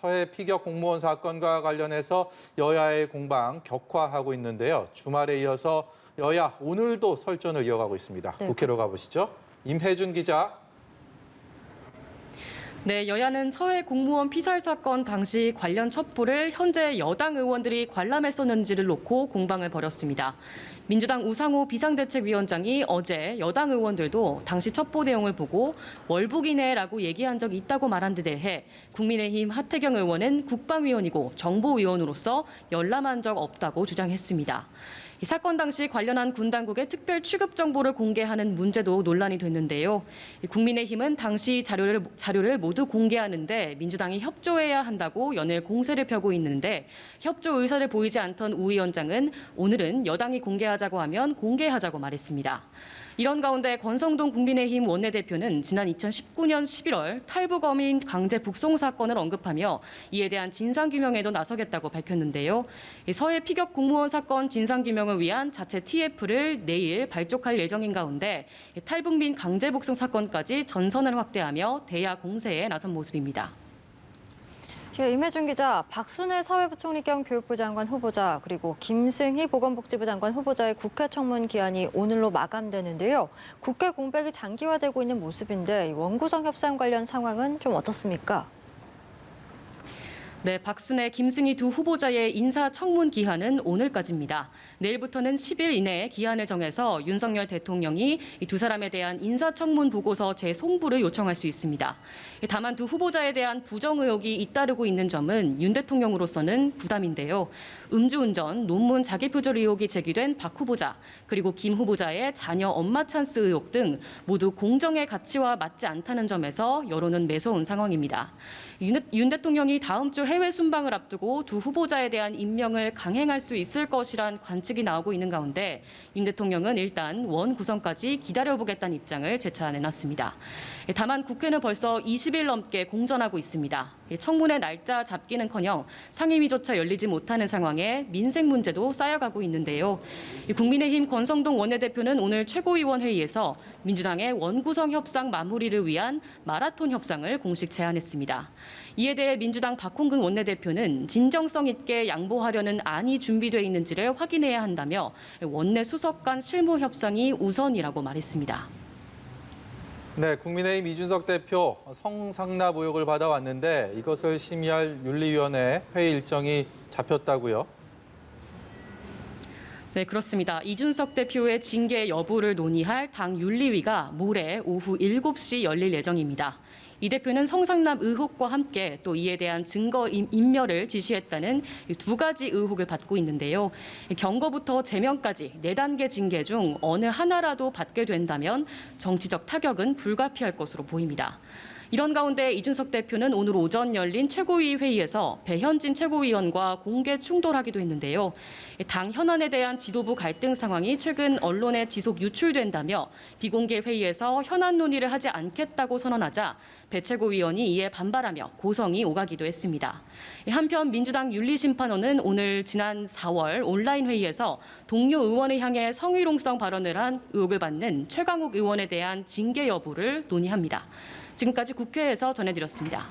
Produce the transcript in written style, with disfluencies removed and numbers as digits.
서해 피격 공무원 사건과 관련해서 여야의 공방 격화하고 있는데요. 주말에 이어서 여야 오늘도 설전을 이어가고 있습니다. 네. 국회로 가보시죠. 임혜준 기자. 네, 여야는 서해 공무원 피살 사건 당시 관련 첩보를 현재 여당 의원들이 관람했었는지를 놓고 공방을 벌였습니다. 민주당 우상호 비상대책위원장이 어제 여당 의원들도 당시 첩보 내용을 보고 월북이네라고 얘기한 적이 있다고 말한 데 대해 국민의힘 하태경 의원은 국방위원이고 정보위원으로서 열람한 적 없다고 주장했습니다. 이 사건 당시 관련한 군 당국의 특별 취급 정보를 공개하는 문제도 논란이 됐는데요. 국민의힘은 당시 자료를 모두 공개하는데 민주당이 협조해야 한다고 연일 공세를 펴고 있는데 협조 의사를 보이지 않던 우 위원장은 오늘은 여당이 공개하자고 하면 공개하자고 말했습니다. 이런 가운데 권성동 국민의힘 원내대표는 지난 2019년 11월 탈북어민 강제 북송 사건을 언급하며 이에 대한 진상규명에도 나서겠다고 밝혔는데요. 서해 피격 공무원 사건 진상규명을 위한 자체 TF를 내일 발족할 예정인 가운데 탈북민 강제 북송 사건까지 전선을 확대하며 대야 공세에 나선 모습입니다. 임혜준 기자, 박순애 사회부총리 겸 교육부 장관 후보자 그리고 김승희 보건복지부 장관 후보자의 국회 청문 기한이 오늘로 마감되는데요. 국회 공백이 장기화되고 있는 모습인데 원구성 협상 관련 상황은 좀 어떻습니까? 네, 박순애, 김승희 두 후보자의 인사청문 기한은 오늘까지입니다. 내일부터는 10일 이내에 기한을 정해서 윤석열 대통령이 이 두 사람에 대한 인사청문 보고서 재송부를 요청할 수 있습니다. 다만 두 후보자에 대한 부정 의혹이 잇따르고 있는 점은 윤 대통령으로서는 부담인데요. 음주운전, 논문 자기표절 의혹이 제기된 박 후보자, 그리고 김 후보자의 자녀 엄마 찬스 의혹 등 모두 공정의 가치와 맞지 않다는 점에서 여론은 매서운 상황입니다. 윤 대통령이 다음 주 해외 순방을 앞두고 두 후보자에 대한 임명을 강행할 수 있을 것이란 관측이 나오고 있는 가운데 윤 대통령은 일단 원 구성까지 기다려보겠다는 입장을 재차 내놨습니다. 다만 국회는 벌써 20일 넘게 공전하고 있습니다. 청문회 날짜 잡기는커녕 상임위조차 열리지 못하는 상황에 민생 문제도 쌓여가고 있는데요. 국민의힘 권성동 원내대표는 오늘 최고위원회의에서 민주당의 원구성 협상 마무리를 위한 마라톤 협상을 공식 제안했습니다. 이에 대해 민주당 박홍근 원내대표는 진정성 있게 양보하려는 안이 준비돼 있는지를 확인해야 한다며 원내 수석 간 실무 협상이 우선이라고 말했습니다. 네, 국민의힘 이준석 대표 성상납 의혹을 받아왔는데 이것을 심의할 윤리위원회 회의 일정이 잡혔다고요? 네, 그렇습니다. 이준석 대표의 징계 여부를 논의할 당 윤리위가 모레 오후 7시 열릴 예정입니다. 이 대표는 성상납 의혹과 함께 또 이에 대한 증거 인멸을 지시했다는 두 가지 의혹을 받고 있는데요. 경고부터 제명까지 4단계 징계 중 어느 하나라도 받게 된다면 정치적 타격은 불가피할 것으로 보입니다. 이런 가운데 이준석 대표는 오늘 오전 열린 최고위 회의에서 배현진 최고위원과 공개 충돌하기도 했는데요. 당 현안에 대한 지도부 갈등 상황이 최근 언론에 지속 유출된다며 비공개 회의에서 현안 논의를 하지 않겠다고 선언하자 배 최고위원이 이에 반발하며 고성이 오가기도 했습니다. 한편 민주당 윤리심판원은 오늘 지난 4월 온라인 회의에서 동료 의원을 향해 성희롱성 발언을 한 의혹을 받는 최강욱 의원에 대한 징계 여부를 논의합니다. 지금까지 국회에서 전해드렸습니다.